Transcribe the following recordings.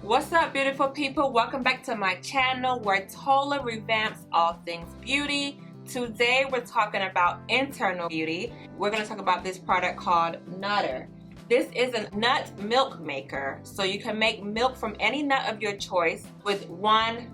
What's up, beautiful people? Welcome back to my channel where Tola revamps all things beauty. Today we're talking about internal beauty. We're going to talk about this product called Nutr. This is a nut milk maker, so you can make milk from any nut of your choice with one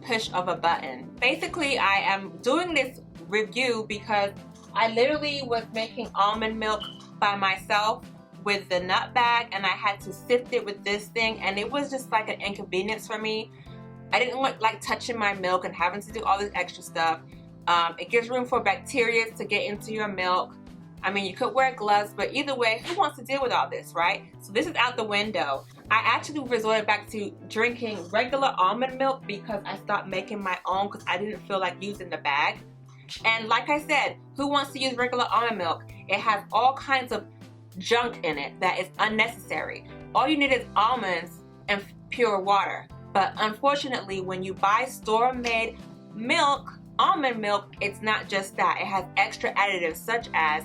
push of a button. Basically, I am doing this review because I literally was making almond milk by myself with the nut bag, and I had to sift it with this thing, and it was just like an inconvenience for me. I didn't want like touching my milk and having to do all this extra stuff. It gives room for bacteria to get into your milk. I mean, you could wear gloves, but either way, who wants to deal with all this, right? So this is out the window. I actually resorted back to drinking regular almond milk because I stopped making my own because I didn't feel like using the bag. And like I said, who wants to use regular almond milk? It has all kinds of junk in it that is unnecessary. All you need is almonds and pure water. But unfortunately, when you buy store-made milk, almond milk, it's not just that. It has extra additives such as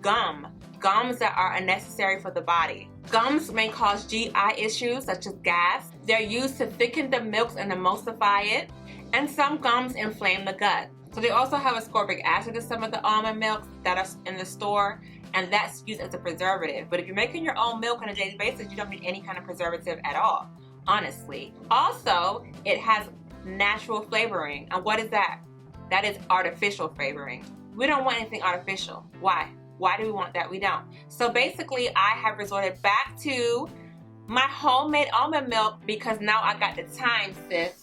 gums that are unnecessary for the body. Gums may cause GI issues such as gas. They're used to thicken the milks and emulsify it. And some gums inflame the gut. So they also have ascorbic acid in some of the almond milks that are in the store, and that's used as a preservative. But if you're making your own milk on a daily basis, you don't need any kind of preservative at all, honestly. Also, it has natural flavoring. And what is that? That is artificial flavoring. We don't want anything artificial. Why? Why do we want that? We don't. So basically, I have resorted back to my homemade almond milk because now I got the time, sis.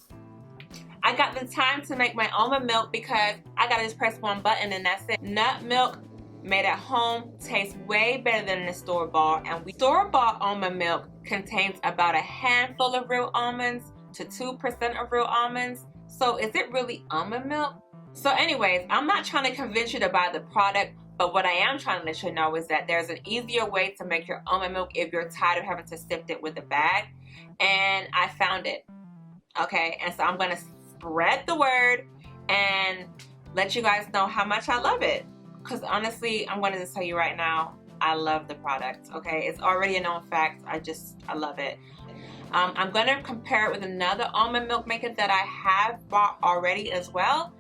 I got the time to make my almond milk because I gotta just press one button and that's it. Nut milk made at home tastes way better than the store-bought, and store-bought almond milk contains about a handful of real almonds to 2% of real almonds. So is it really almond milk? So anyways, I'm not trying to convince you to buy the product, but what I am trying to let you know is that there's an easier way to make your almond milk if you're tired of having to sift it with a bag, and I found it. Okay, and so I'm gonna spread the word and let you guys know how much I love it. Because honestly, I'm going to just tell you right now, I love the product, okay? It's already a known fact. I love it. I'm going to compare it with another almond milk maker that I have bought already as well.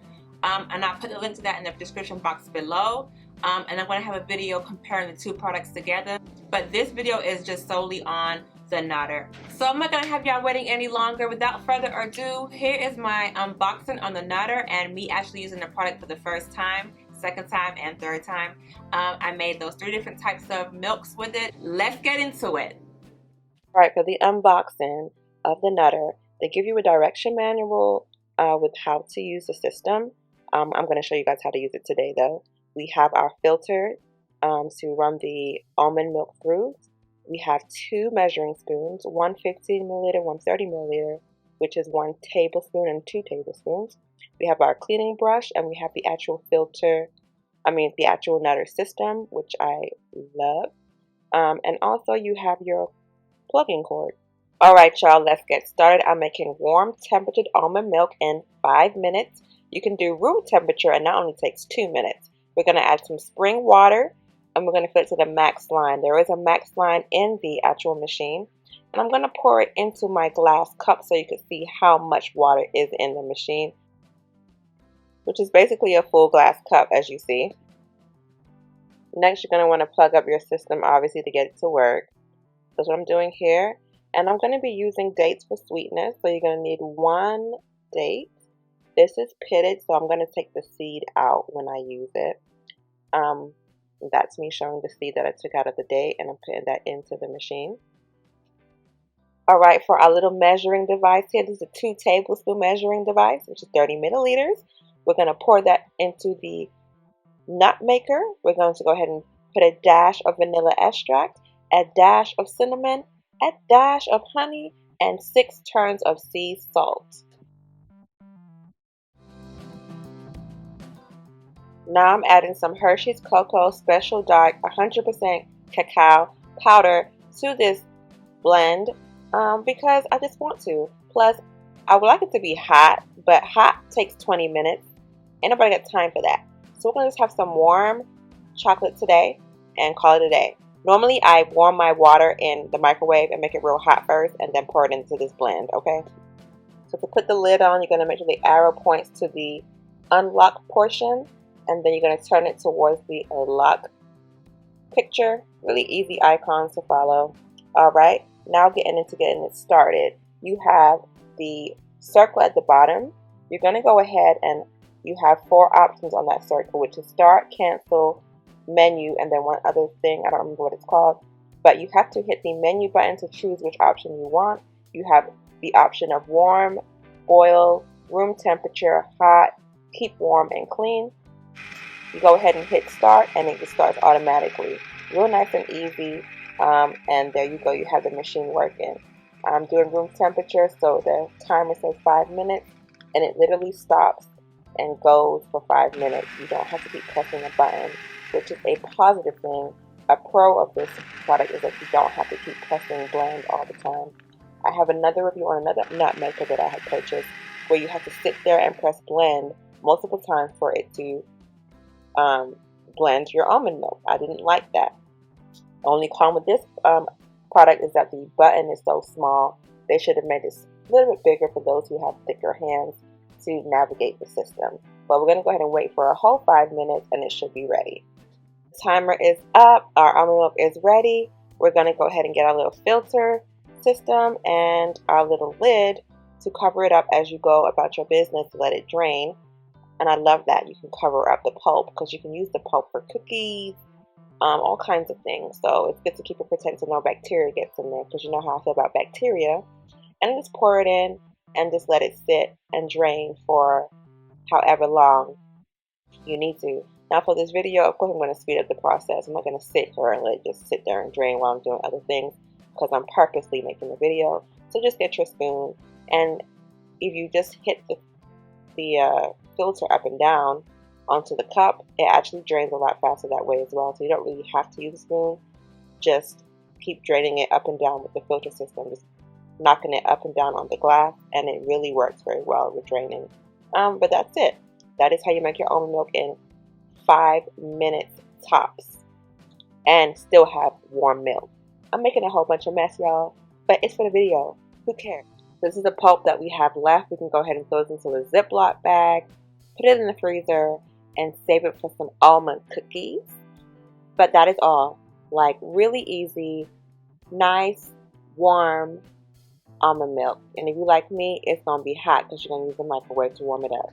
And I'll put the link to that in the description box below. And I'm going to have a video comparing the two products together. But this video is just solely on the Nutr. So I'm not going to have y'all waiting any longer. Without further ado, here is my unboxing on the Nutr and me actually using the product for the first time, second time, and third time. I made those 3 different types of milks with it. Let's get into it. Alright, for the unboxing of the Nutr, they give you a direction manual with how to use the system. I'm going to show you guys how to use it today though. We have our filter to run the almond milk through. We have 2 measuring spoons, one 15 milliliter, one 30 milliliter, which is 1 tablespoon and 2 tablespoons. We have our cleaning brush, and we have the actual the actual Nutr system, which I love. And also you have your plugging cord. Alright y'all, let's get started. I'm making warm temperatured almond milk in 5 minutes. You can do room temperature and that only takes 2 minutes. We're going to add some spring water and we're going to fill it to the max line. There is a max line in the actual machine. And I'm going to pour it into my glass cup so you can see how much water is in the machine, which is basically a full glass cup as you see. Next, you're going to want to plug up your system obviously to get it to work. That's what I'm doing here. And I'm going to be using dates for sweetness. So you're going to need 1 date. This is pitted, so I'm going to take the seed out when I use it. That's me showing the seed that I took out of the date, and I'm putting that into the machine. Alright, for our little measuring device here, this is a 2 tablespoon measuring device, which is 30 milliliters. We're going to pour that into the nut maker. We're going to go ahead and put a dash of vanilla extract, a dash of cinnamon, a dash of honey, and 6 turns of sea salt. Now I'm adding some Hershey's Cocoa Special Dark 100% cacao powder to this blend because I just want to. Plus, I would like it to be hot, but hot takes 20 minutes. Ain't nobody got time for that. So we're going to just have some warm chocolate today and call it a day. Normally I warm my water in the microwave and make it real hot first and then pour it into this blend, okay? So to put the lid on, you're going to make sure the arrow points to the unlock portion, and then you're going to turn it towards the lock picture. Really easy icons to follow. Alright, now getting it started. You have the circle at the bottom. You're going to go ahead and you have 4 options on that circle, which is start, cancel, menu, and then one other thing. I don't remember what it's called. But you have to hit the menu button to choose which option you want. You have the option of warm, boil, room temperature, hot, keep warm, and clean. You go ahead and hit start and it just starts automatically. Real nice and easy. And there you go, you have the machine working. I'm doing room temperature, so the timer says 5 minutes and it literally stops and goes for 5 minutes. You don't have to keep pressing a button, which is a positive thing. A pro of this product is that you don't have to keep pressing blend all the time. I have another review on another nut maker that I had purchased where you have to sit there and press blend multiple times for it to blend your almond milk. I didn't like that. The only con with this product is that the button is so small. They should have made this a little bit bigger for those who have thicker hands to navigate the system. But we're going to go ahead and wait for a whole 5 minutes and it should be ready. The timer is up. Our almond milk is ready. We're going to go ahead and get our little filter system and our little lid to cover it up as you go about your business to let it drain. And I love that you can cover up the pulp because you can use the pulp for cookies, all kinds of things. So it's good to keep it protected so no bacteria gets in there, because you know how I feel about bacteria. And just pour it in and just let it sit and drain for however long you need to. Now for this video, of course I'm going to speed up the process. I'm not going to sit here and let it just sit there and drain while I'm doing other things, because I'm purposely making the video. So just get your spoon, and if you just hit the filter up and down onto the cup, it actually drains a lot faster that way as well. So you don't really have to use a spoon. Just keep draining it up and down with the filter system, just knocking it up and down on the glass, and it really works very well with draining. But that's it. That is how you make your almond milk in 5 minutes tops and still have warm milk. I'm making a whole bunch of mess, y'all, but it's for the video. Who cares? This is the pulp that we have left. We can go ahead and throw it into a Ziploc bag, put it in the freezer, and save it for some almond cookies. But that is all. Like, really easy, nice, warm almond milk. And if you like me, it's going to be hot because you're going to use the microwave to warm it up.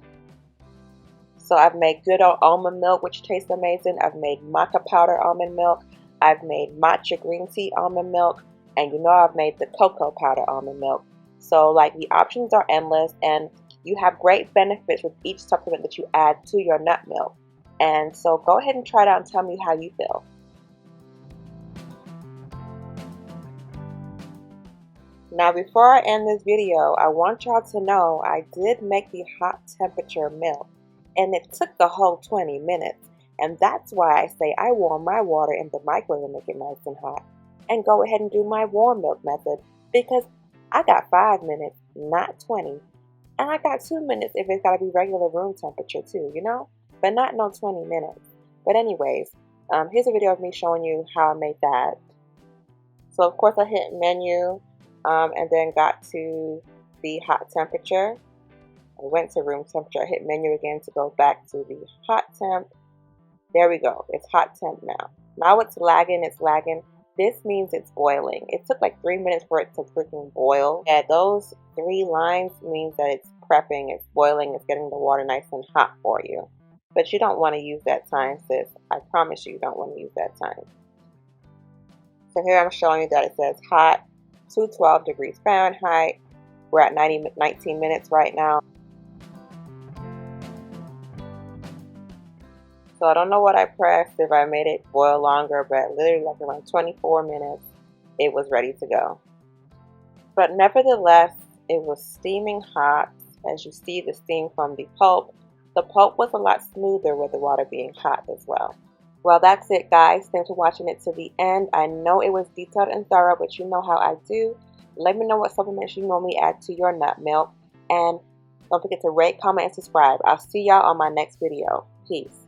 So I've made good old almond milk, which tastes amazing. I've made maca powder almond milk. I've made matcha green tea almond milk. And you know I've made the cocoa powder almond milk. So like, the options are endless, and you have great benefits with each supplement that you add to your nut milk. And so go ahead and try it out and tell me how you feel. Now before I end this video, I want y'all to know I did make the hot temperature milk, and it took the whole 20 minutes. And that's why I say I warm my water in the microwave and make it nice and hot. And go ahead and do my warm milk method, because I got 5 minutes, not 20. And I got 2 minutes if it's got to be regular room temperature too, you know? But not no 20 minutes. But anyways, here's a video of me showing you how I made that. So of course I hit menu and then got to the hot temperature. I went to room temperature. I hit menu again to go back to the hot temp. There we go. It's hot temp now. Now it's lagging. It's lagging. This means it's boiling. It took like 3 minutes for it to freaking boil. Yeah, those 3 lines means that it's prepping, it's boiling, it's getting the water nice and hot for you. But you don't want to use that time, sis. I promise you don't want to use that time. So here I'm showing you that it says hot, 212 degrees Fahrenheit. We're at 19 minutes right now. So I don't know what I pressed, if I made it boil longer, but literally like around 24 minutes, it was ready to go. But nevertheless, it was steaming hot. As you see the steam from the pulp was a lot smoother with the water being hot as well. Well, that's it, guys. Thanks for watching it to the end. I know it was detailed and thorough, but you know how I do. Let me know what supplements you normally add to your nut milk. And don't forget to rate, comment, and subscribe. I'll see y'all on my next video. Peace.